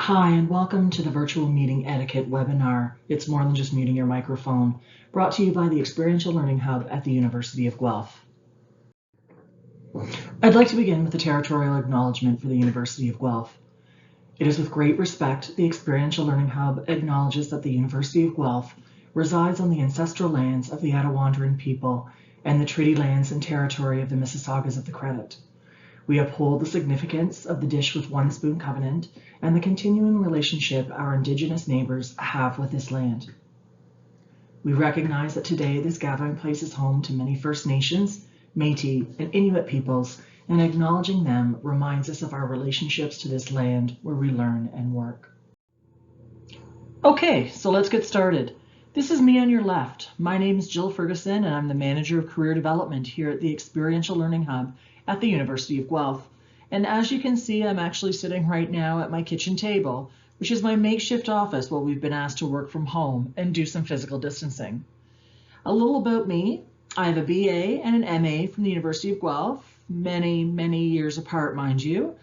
Hi, and welcome to the Virtual Meeting Etiquette webinar. It's more than just muting your microphone, brought to you by the Experiential Learning Hub at the University of Guelph. I'd like to begin with the Territorial Acknowledgement for the University of Guelph. It is with great respect the Experiential Learning Hub acknowledges that the University of Guelph resides on the ancestral lands of the Attawandaron people and the treaty lands and territory of the Mississaugas of the Credit. We uphold the significance of the Dish with One Spoon Covenant and the continuing relationship our Indigenous neighbors have with this land. We recognize that today this gathering place is home to many First Nations, Métis, and Inuit peoples, and acknowledging them reminds us of our relationships to this land where we learn and work. Okay, so let's get started. This is me on your left. My name is Jill Ferguson, and I'm the Manager of Career Development here at the Experiential Learning Hub at the University of Guelph. And as you can see, I'm actually sitting right now at my kitchen table, which is my makeshift office while we've been asked to work from home and do some physical distancing. A little about me. I have a BA and an MA from the University of Guelph, many years apart, mind you.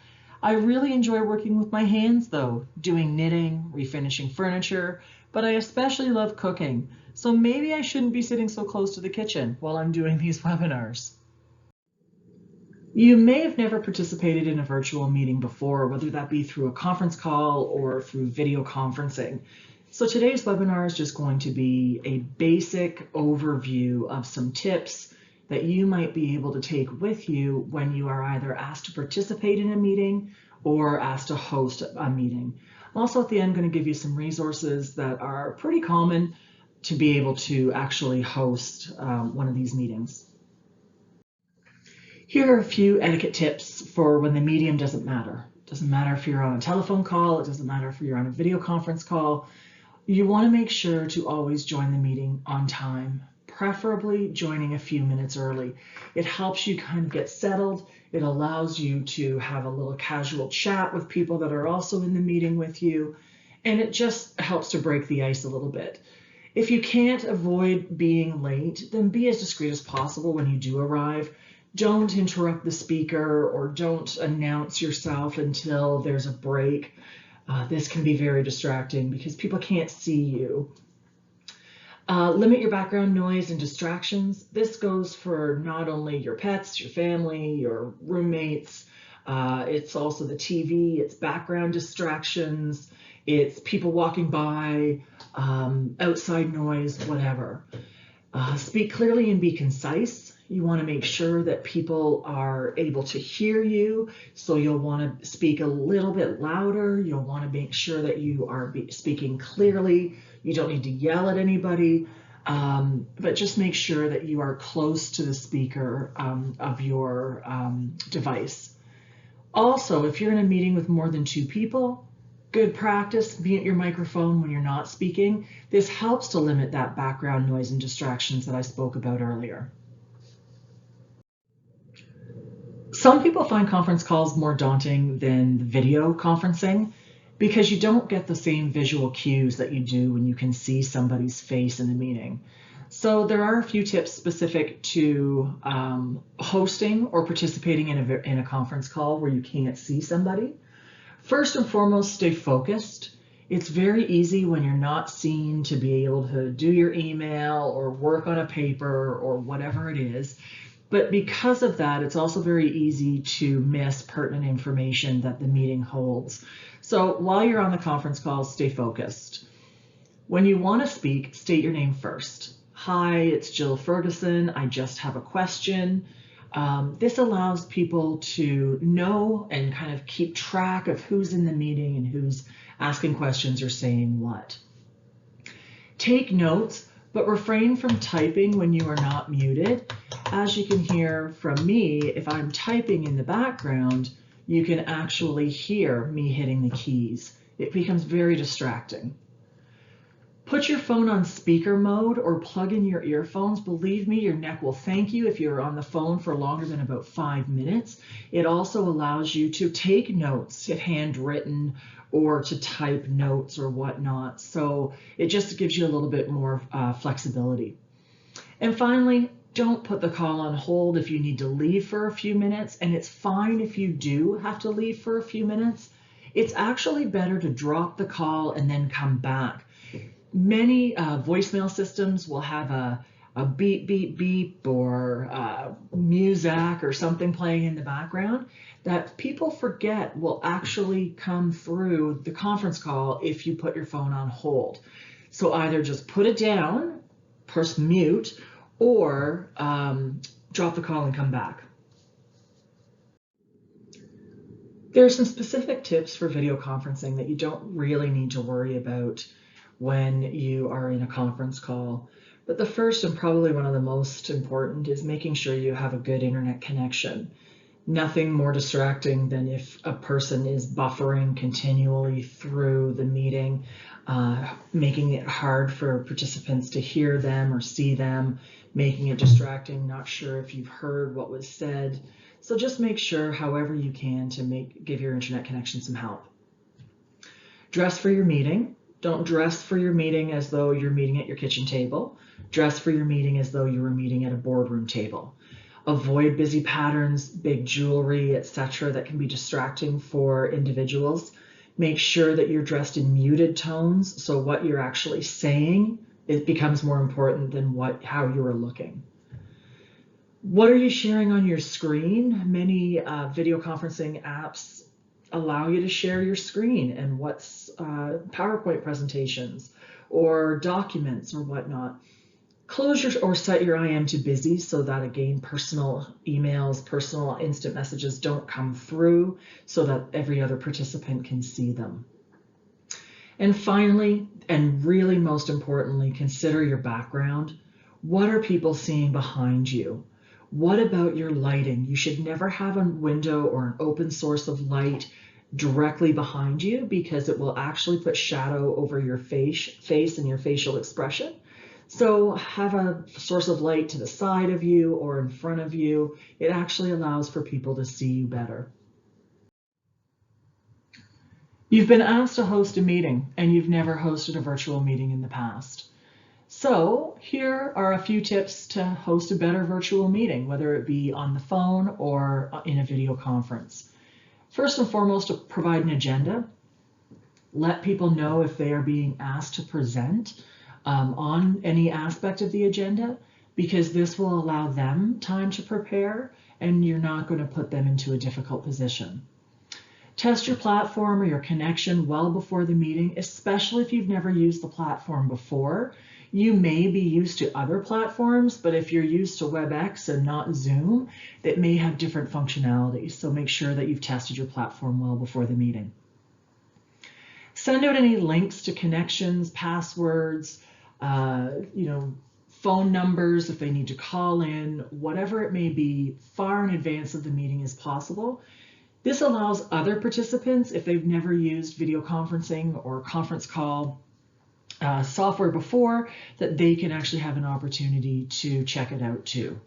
I really enjoy working with my hands though, doing knitting, refinishing furniture, but I especially love cooking. So maybe I shouldn't be sitting so close to the kitchen while I'm doing these webinars. You may have never participated in a virtual meeting before, whether that be through a conference call or through video conferencing. So today's webinar is just going to be a basic overview of some tips that you might be able to take with you when you are either asked to participate in a meeting or asked to host a meeting. Also at the end, I'm going to give you some resources that are pretty common to be able to actually host one of these meetings. Here are a few etiquette tips for when the medium doesn't matter. It doesn't matter if you're on a telephone call, it doesn't matter if you're on a video conference call. You want to make sure to always join the meeting on time, preferably joining a few minutes early. It helps you kind of get settled. It allows you to have a little casual chat with people that are also in the meeting with you, and it just helps to break the ice a little bit. If you can't avoid being late, then be as discreet as possible when you do arrive. Don't interrupt the speaker or don't announce yourself until there's a break. This can be very distracting because people can't see you. Limit your background noise and distractions. This goes for not only your pets, your family, your roommates. It's also the TV, it's background distractions, it's people walking by, outside noise, whatever. Speak clearly and be concise. You want to make sure that people are able to hear you, so you'll want to speak a little bit louder. You'll want to make sure that you are speaking clearly. You don't need to yell at anybody, but just make sure that you are close to the speaker of your device. Also, if you're in a meeting with more than 2 people, good practice, mute your microphone when you're not speaking. This helps to limit that background noise and distractions that I spoke about earlier. Some people find conference calls more daunting than video conferencing because you don't get the same visual cues that you do when you can see somebody's face in a meeting. So there are a few tips specific to hosting or participating in a conference call where you can't see somebody. First and foremost, stay focused. It's very easy when you're not seen to be able to do your email or work on a paper or whatever it is. But because of that, it's also very easy to miss pertinent information that the meeting holds. So while you're on the conference call, stay focused. When you want to speak, state your name first. Hi, it's Jill Ferguson. I just have a question. This allows people to know and kind of keep track of who's in the meeting and who's asking questions or saying what. Take notes, but refrain from typing when you are not muted. As you can hear from me, if I'm typing in the background, you can actually hear me hitting the keys. It becomes very distracting. Put your phone on speaker mode or plug in your earphones. Believe me, your neck will thank you if you're on the phone for longer than about 5 minutes. It also allows you to take notes, if handwritten, or to type notes or whatnot. So it just gives you a little bit more flexibility. And finally, don't put the call on hold if you need to leave for a few minutes, and it's fine if you do have to leave for a few minutes. it's actually better to drop the call and then come back. Many voicemail systems will have a beep, beep, beep, or music or something playing in the background that people forget will actually come through the conference call if you put your phone on hold. So either just put it down, press mute, or drop the call and come back. There are some specific tips for video conferencing that you don't really need to worry about when you are in a conference call. But the first and probably one of the most important is making sure you have a good internet connection. Nothing more distracting than if a person is buffering continually through the meeting, making it hard for participants to hear them or see them, making it distracting, not sure if you've heard what was said. So just make sure, however you can, to give your internet connection some help. Dress for your meeting. Don't dress for your meeting as though you're meeting at your kitchen table. Dress for your meeting as though you were meeting at a boardroom table. Avoid busy patterns, big jewelry, etc. that can be distracting for individuals. Make sure that you're dressed in muted tones, so what you're actually saying, it becomes more important than how you are looking. What are you sharing on your screen? Many video conferencing apps allow you to share your screen and what's PowerPoint presentations or documents or whatnot. Close or set your IM to busy so that, again, personal emails, personal instant messages don't come through so that every other participant can see them. And finally, and really most importantly, consider your background. What are people seeing behind you? What about your lighting? You should never have a window or an open source of light directly behind you because it will actually put shadow over your face and your facial expression. So have a source of light to the side of you or in front of you. It actually allows for people to see you better. You've been asked to host a meeting and you've never hosted a virtual meeting in the past. So here are a few tips to host a better virtual meeting, whether it be on the phone or in a video conference. First and foremost, provide an agenda. Let people know if they are being asked to present on any aspect of the agenda, because this will allow them time to prepare and you're not going to put them into a difficult position. Test your platform or your connection well before the meeting, especially if you've never used the platform before. You may be used to other platforms, but if you're used to WebEx and not Zoom, it may have different functionalities. So make sure that you've tested your platform well before the meeting. Send out any links to connections, passwords, phone numbers if they need to call in, whatever it may be, far in advance of the meeting as possible. This allows other participants, if they've never used video conferencing or conference call software before, that they can actually have an opportunity to check it out too.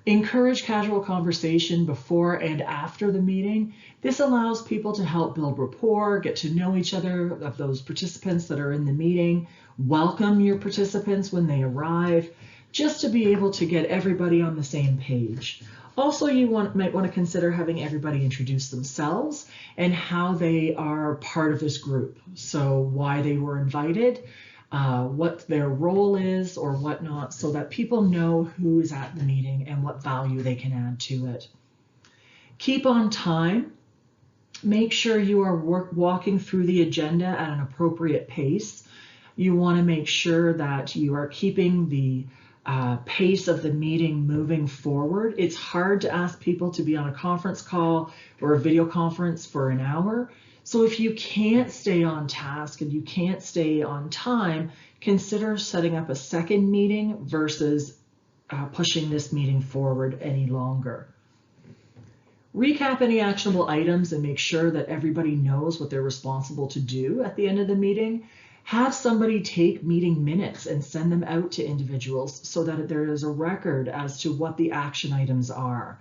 Encourage casual conversation before and after the meeting. This allows people to help build rapport, get to know each other, of those participants that are in the meeting, welcome your participants when they arrive, just to be able to get everybody on the same page. Also, you might want to consider having everybody introduce themselves and how they are part of this group. So why they were invited, what their role is or whatnot, so that people know who is at the meeting and what value they can add to it. Keep on time. Make sure you are walking through the agenda at an appropriate pace. You want to make sure that you are keeping the pace of the meeting moving forward. It's hard to ask people to be on a conference call or a video conference for an hour. So if you can't stay on task and you can't stay on time, consider setting up a second meeting versus pushing this meeting forward any longer. Recap any actionable items and make sure that everybody knows what they're responsible to do at the end of the meeting. Have somebody take meeting minutes and send them out to individuals so that there is a record as to what the action items are.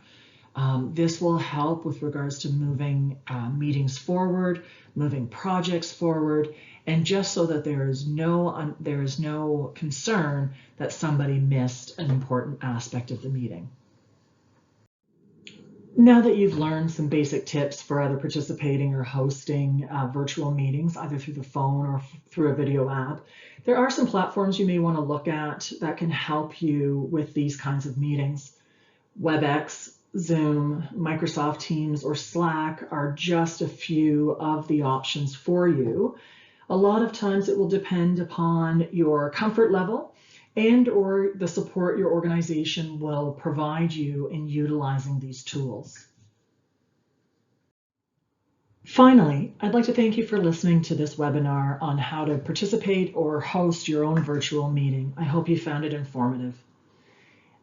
This will help with regards to moving meetings forward, moving projects forward, and just so that there is no concern that somebody missed an important aspect of the meeting. Now that you've learned some basic tips for either participating or hosting virtual meetings, either through the phone or through a video app, there are some platforms you may want to look at that can help you with these kinds of meetings. WebEx, Zoom, Microsoft Teams, or Slack are just a few of the options for you. A lot of times it will depend upon your comfort level and or the support your organization will provide you in utilizing these tools. Finally, I'd like to thank you for listening to this webinar on how to participate or host your own virtual meeting. I hope you found it informative.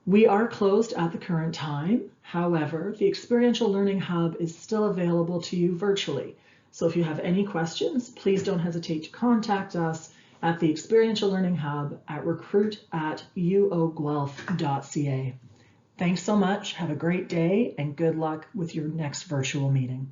We are closed at the current time. However, the Experiential Learning Hub is still available to you virtually. So if you have any questions, please don't hesitate to contact us at the Experiential Learning Hub at recruit@uoguelph.ca. Thanks so much. Have a great day and good luck with your next virtual meeting.